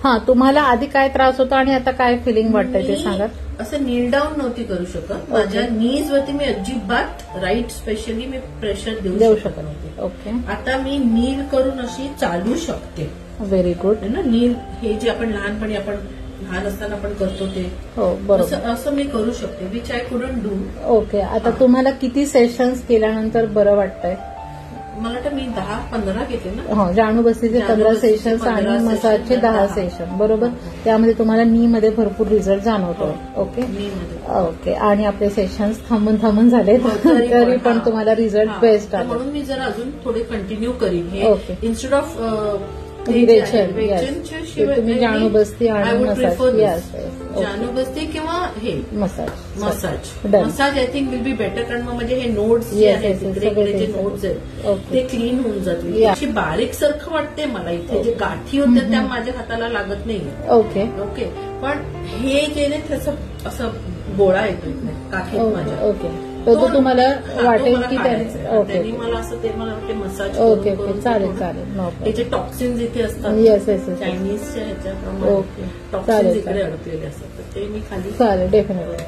हा, तुम्हाला आधी काय त्रास होता आणि आता काय फिलिंग वाटतंय ते सांगा. असं नील डाऊन नव्हती करू शकत. माझ्या नीज वरती मी अजिबात राईट स्पेशली मी प्रेशर देऊ शकत नव्हते. ओके. आता मी नील करून अशी चालू शकते. Very good. ना नील हे जे आपण लहानपणी आपण लहान असताना आपण करतो ते, हो बरोबर, असं मी करू शकते, which I couldn't do. Okay. आता तुम्हाला किती सेशन्स केल्यानंतर बरं वाटतंय? मला वाटतं मी 10-15 घेतले ना. हो, जाणूबस्तीचे 15 सेशन्स आणि मसाजचे 10 सेशन, बरोबर. त्यामध्ये तुम्हाला नी मध्ये भरपूर रिझल्ट जाणवतो. Okay okay. आणि आपले सेशन्स थांबून झाले तरी पण तुम्हाला रिझल्ट बेस्ट आले. म्हणून मी जर अजून थोडे कंटिन्यू करीन हे. ओके. इन्स्टेड ऑफ तुम्ही जाणूबस्ती आणि मसाज, जाणूबस्ती किंवा हे massage I think will be better. कारण मग म्हणजे हे नोट्स जे आहेत जे नोट्स आहेत ते क्लीन होऊन जातील. अशी बारीक सारखं वाटते मला. इथे जे गाठी होत्या त्या माझ्या हाताला लागत नाहीये. Okay okay. पण हे गेले त्याचं असं गोळा येतो काखेत माझ्या. ओके. तर तो तुम्हाला वाटेल की त्यांनी मला असं ते मला वाटते मसाज. Okay okay. चालेल चालेल. हे जे टॉक्सिन्स इथे असतात येस येस चायनीजच्या ह्याच्याप्रमाणे ओके. टॉक्सिन्स इकडे अडकलेले असतात ते मी खाली. चालेल, डेफिनेटली.